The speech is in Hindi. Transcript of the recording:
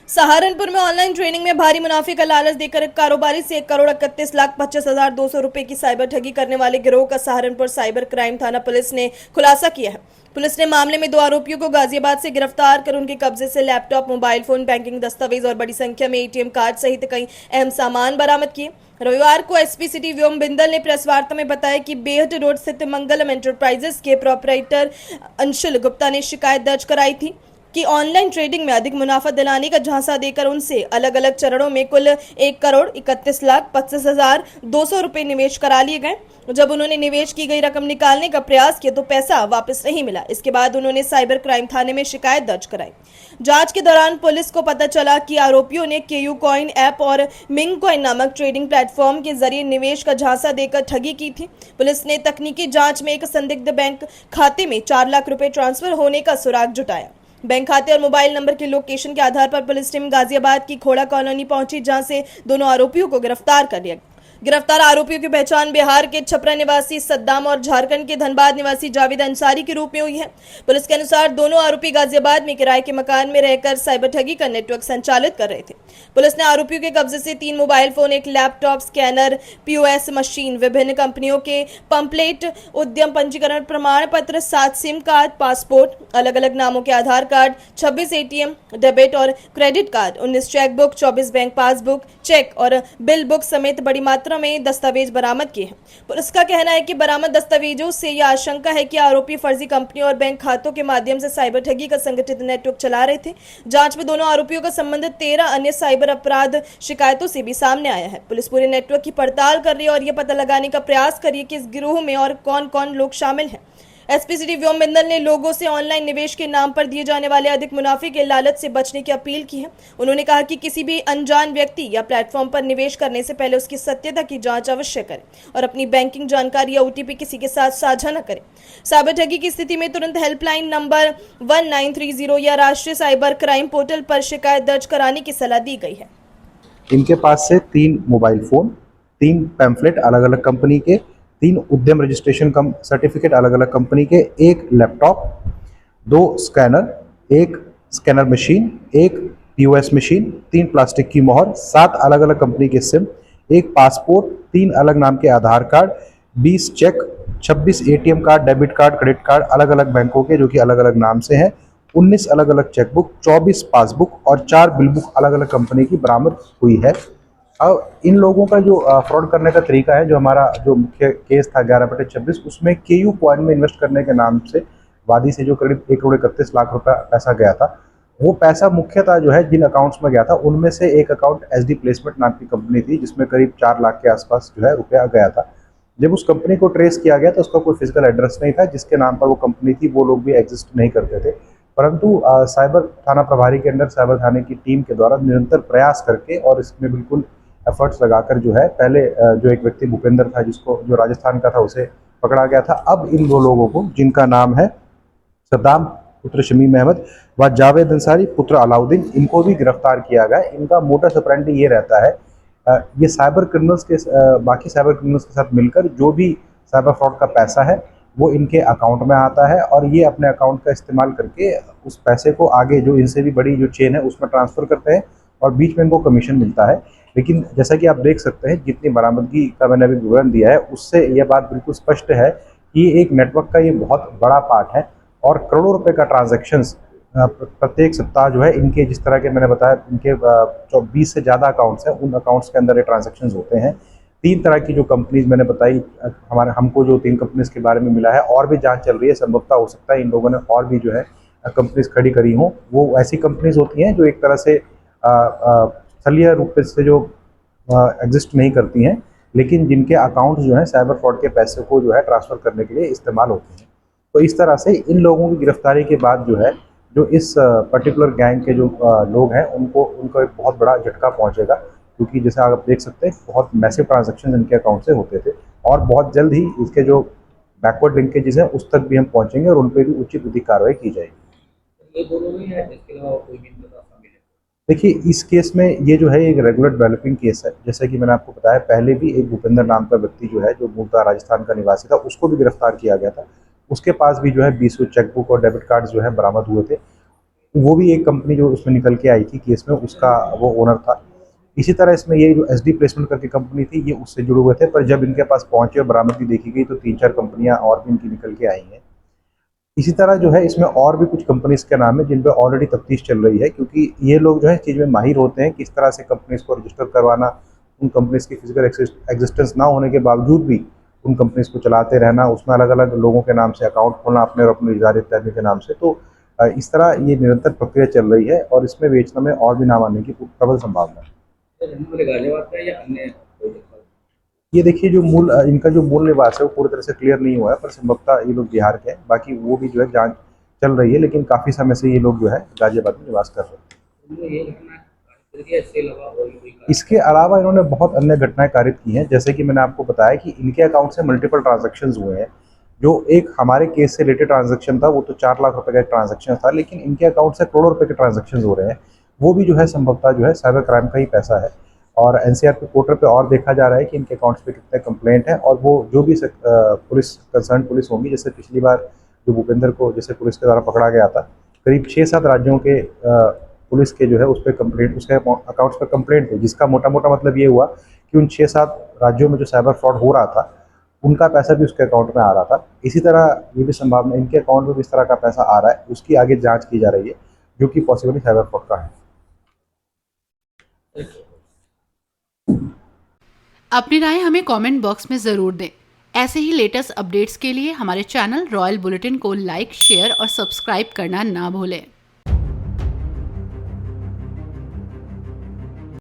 सहारनपुर में ऑनलाइन ट्रेडिंग में भारी मुनाफे का लालच देकर एक कारोबारी से 1,31,25,200 रुपए की साइबर ठगी करने वाले गिरोह का सहारनपुर साइबर क्राइम थाना पुलिस ने खुलासा किया है। पुलिस ने मामले में 2 आरोपियों को गाजियाबाद से गिरफ्तार कर उनके कब्जे से लैपटॉप, मोबाइल फोन, बैंकिंग दस्तावेज और बड़ी संख्या में एटीएम कार्ड सहित कई अहम सामान बरामद किए। रविवार को एसपी सिटी व्योम बिंदल ने प्रेस वार्ता में बताया कि बेहट रोड स्थित मंगलम एंटरप्राइजेस के प्रोपराइटर अंशुल गुप्ता ने शिकायत दर्ज कराई थी कि ऑनलाइन ट्रेडिंग में अधिक मुनाफा दिलाने का झांसा देकर उनसे अलग अलग चरणों में कुल 1,31,25,200 रुपए निवेश करा लिए गए। जब उन्होंने निवेश की गई रकम निकालने का प्रयास किया तो पैसा वापस नहीं मिला। इसके बाद उन्होंने साइबर क्राइम थाने में शिकायत दर्ज कराई। जांच के दौरान पुलिस को पता चला कि आरोपियों ने केयू कॉइन ऐप और मिंग कॉइन नामक ट्रेडिंग प्लेटफॉर्म के जरिए निवेश का झांसा देकर ठगी की थी। पुलिस ने तकनीकी जांच में एक संदिग्ध बैंक खाते में 4 लाख रुपए ट्रांसफर होने का सुराग जुटाया। बैंक खाते और मोबाइल नंबर के लोकेशन के आधार पर पुलिस टीम गाजियाबाद की खोड़ा कॉलोनी पहुंची, जहां से दोनों आरोपियों को गिरफ्तार कर लिया। गिरफ्तार आरोपियों की पहचान बिहार के छपरा निवासी सद्दाम और झारखंड के धनबाद निवासी जावेद अंसारी के रूप में हुई है। पुलिस के अनुसार दोनों आरोपी गाजियाबाद में किराए के मकान में रहकर साइबर ठगी का नेटवर्क संचालित कर रहे थे। पुलिस ने आरोपियों के कब्जे से 3 mobile phone, 1 laptop, scanner, POS machine, विभिन्न कंपनियों के पंपलेट, उद्यम पंजीकरण प्रमाण पत्र, 7 सिम कार्ड, पासपोर्ट, अलग अलग नामों के आधार कार्ड, 26 एटीएम, डेबिट और credit card, 19 chequebook, 24 bank passbook, cheque और बिल बुक समेत बड़ी मात्रा में दस्तावेज बरामद किए हैं। पुलिस का कहना है कि बरामद दस्तावेजों से यह आशंका है कि आरोपी फर्जी कंपनियों और बैंक खातों के माध्यम से साइबर ठगी का संगठित नेटवर्क चला रहे थे। जांच में दोनों आरोपियों का संबंध 13 अन्य साइबर अपराध शिकायतों से भी सामने आया है। पुलिस पूरे नेटवर्क की पड़ताल कर रही है और यह पता लगाने का प्रयास कर रही है कि इस गिरोह में और कौन कौन लोग शामिल हैं। एसपी सिटी व्योम बिंदल ने लोगों से ऑनलाइन निवेश के नाम पर दिए जाने वाले अधिक मुनाफे के लालच से बचने की अपील की है। उन्होंने कहा कि किसी भी अनजान व्यक्ति या प्लेटफॉर्म पर निवेश करने से पहले उसकी सत्यता की जांच अवश्य करें और अपनी बैंकिंग जानकारी या ओटीपी किसी के साथ साझा न करें। साइबर ठगी की स्थिति में तुरंत हेल्पलाइन नंबर 1930 या राष्ट्रीय साइबर क्राइम पोर्टल पर शिकायत दर्ज कराने की सलाह दी गई है। इनके पास से 3 मोबाइल फोन, 3 पैम्फलेट अलग अलग कंपनी के, 3 उद्यम रजिस्ट्रेशन कम सर्टिफिकेट अलग अलग कंपनी के, 1 laptop, 2 scanner, 1 scanner machine, 1 POS machine, 3 plastic की मोहर, 7 अलग अलग कंपनी के सिम, 1 पासपोर्ट, 3 अलग नाम के Aadhaar card, 20 cheque, 26 ATM card, debit card, credit card अलग अलग बैंकों के जो कि अलग अलग नाम से हैं, 19 अलग अलग चेकबुक, 24 पासबुक और 4 बिल बुक अलग अलग कंपनी की बरामद हुई है। अब इन लोगों का जो फ्रॉड करने का तरीका है, जो हमारा जो मुख्य केस था 11/26, उसमें केयू कॉइन में इन्वेस्ट करने के नाम से वादी से जो करीब 1,31,00,000 रुपया पैसा गया था, वो पैसा मुख्यतः जो है जिन अकाउंट्स में गया था उनमें से एक अकाउंट एसडी प्लेसमेंट नाम की कंपनी थी जिसमें करीब 4 लाख के आसपास जो है रुपया गया था। जब उस कंपनी को ट्रेस किया गया तो उसका कोई फिजिकल एड्रेस नहीं था जिसके नाम पर वो कंपनी थी, वो लोग भी एग्जिस्ट नहीं करते थे। परंतु साइबर थाना प्रभारी के अंडर साइबर थाने की टीम के द्वारा निरंतर प्रयास करके और इसमें बिल्कुल एफर्ट्स लगाकर जो है पहले जो एक व्यक्ति भूपेंद्र था जिसको जो राजस्थान का था उसे पकड़ा गया था। अब इन 2 लोगों को जिनका नाम है सद्दाम पुत्र शमीम अहमद व जावेद अंसारी पुत्र अलाउद्दीन, इनको भी गिरफ्तार किया गया। इनका मोटस ऑपरेंडी ये रहता है, ये साइबर क्रिमिनल्स के बाकी साइबर क्रिमिनल्स के साथ मिलकर जो भी साइबर फ्रॉड का पैसा है वो इनके अकाउंट में आता है और ये अपने अकाउंट का इस्तेमाल करके उस पैसे को आगे जो इनसे भी बड़ी जो चेन है उसमें ट्रांसफ़र करते हैं और बीच में इनको कमीशन मिलता है। लेकिन जैसा कि आप देख सकते हैं, जितनी बरामदगी का मैंने अभी विवरण दिया है उससे यह बात बिल्कुल स्पष्ट है कि एक नेटवर्क का ये बहुत बड़ा पार्ट है और करोड़ों रुपए का ट्रांजैक्शंस प्रत्येक सप्ताह जो है इनके, जिस तरह के मैंने बताया, इनके 20 से ज़्यादा अकाउंट्स हैं, उन अकाउंट्स के अंदर ये ट्रांजैक्शंस होते हैं। 3 तरह की जो कंपनीज मैंने बताई, हमको जो 3 कंपनीज के बारे में मिला है, और भी जांच चल रही है, संभवतः हो सकता है इन लोगों ने और भी जो है कंपनीज खड़ी करी हों। वो ऐसी कंपनीज होती हैं जो एक तरह से स्थलीय रूप से जो एग्जिस्ट नहीं करती हैं, लेकिन जिनके अकाउंट्स जो हैं साइबर फ्रॉड के पैसे को जो है ट्रांसफ़र करने के लिए इस्तेमाल होते हैं। तो इस तरह से इन लोगों की गिरफ्तारी के बाद जो है जो इस पर्टिकुलर गैंग के जो लोग हैं उनको एक बहुत बड़ा झटका पहुंचेगा, क्योंकि जैसे आप देख सकते हैं बहुत मैसिव ट्रांजैक्शन इनके अकाउंट से होते थे और बहुत जल्द ही इसके जो बैकवर्ड लिंकेजेस हैं उस तक भी हम पहुंचेंगे और उन पर भी उचित विधिक कार्रवाई की जाएगी। ये दोनों ही है, इसके अलावा कोई भी इनका शामिल है? देखिए, इस केस में ये जो है एक रेगुलर डेवलपिंग केस है। जैसे कि मैंने आपको बताया, पहले भी एक भूपेंद्र नाम का व्यक्ति जो है जो मूलतः राजस्थान का निवासी था, उसको भी गिरफ्तार किया गया था। उसके पास भी जो है 20 चेकबुक और डेबिट कार्ड जो है बरामद हुए थे। वो भी एक कंपनी जो उसमें निकल के आई थी केस में, उसका वो ओनर था। इसी तरह इसमें ये जो एसडी प्लेसमेंट करके कंपनी थी, ये उससे जुड़े हुए थे, पर जब इनके पास पहुंचे और बरामदगी देखी गई तो 3-4 कंपनियां और भी इनकी निकल के आई हैं। इसी तरह जो है इसमें और भी कुछ कंपनीज के नाम है जिन पे ऑलरेडी तफ्तीश चल रही है, क्योंकि ये लोग जो है इस चीज़ में माहिर होते हैं किस तरह से कंपनीज को रजिस्टर करवाना, उन कंपनीज की फिजिकल एग्जिस्टेंस ना होने के बावजूद भी उन कंपनीज को चलाते रहना, उसमें अलग अलग लोगों के नाम से अकाउंट खोलना अपने और अपने इजारे तैयारी के नाम से। तो इस तरह ये निरंतर प्रक्रिया चल रही है और इसमें बेचना में और भी नाम आने की प्रबल संभावना है। तो रहने वाले गाजियाबाद का या अन्य कोई जगह? ये देखिए जो मूल इनका जो मूल निवास है वो पूरी तरह से क्लियर नहीं हुआ है, पर संभवतः ये लोग बिहार के हैं। बाकी वो भी जो है जांच चल रही है, लेकिन काफ़ी समय से ये लोग जो है गाजियाबाद में निवास कर रहे हैं। उन्होंने ये घटना कारित किया, इसके अलावा और भी कोई कार्य? इसके अलावा इन्होंने बहुत अन्य घटनाएं कारित की हैं, जैसे कि मैंने आपको बताया कि इनके अकाउंट से मल्टीपल ट्रांजैक्शंस हुए हैं। जो एक हमारे केस से रिलेटेड ट्रांजैक्शन था वो तो 4 लाख रुपए का एक ट्रांजैक्शन था, लेकिन इनके अकाउंट से करोड़ों रुपए के ट्रांजैक्शंस हो रहे हैं। वो भी जो है संभवतः जो है साइबर क्राइम का ही पैसा है। और एनसीआर के पोर्टल पे और देखा जा रहा है कि इनके अकाउंट्स पे कितने कंप्लेंट हैं, और वो जो भी पुलिस कंसर्न पुलिस होंगी, जैसे पिछली बार जो भूपेंद्र को जैसे पुलिस के द्वारा पकड़ा गया था, करीब 6-7 राज्यों के पुलिस के जो है उस पर कंप्लेंट, उसके अकाउंट्स पर कंप्लेंट थे, जिसका मोटा मोटा मतलब ये हुआ कि उन 6-7 राज्यों में जो साइबर फ्रॉड हो रहा था उनका पैसा भी उसके अकाउंट में आ रहा था। इसी तरह ये भी संभावना इनके अकाउंट में भी इस तरह का पैसा आ रहा है, उसकी आगे जांच की जा रही है, जो कि पॉसिबली साइबर फ्रॉड का है। अपनी राय हमें कमेंट बॉक्स में ज़रूर दें। ऐसे ही लेटेस्ट अपडेट्स के लिए हमारे चैनल रॉयल बुलेटिन को लाइक, शेयर और सब्सक्राइब करना ना भूलें।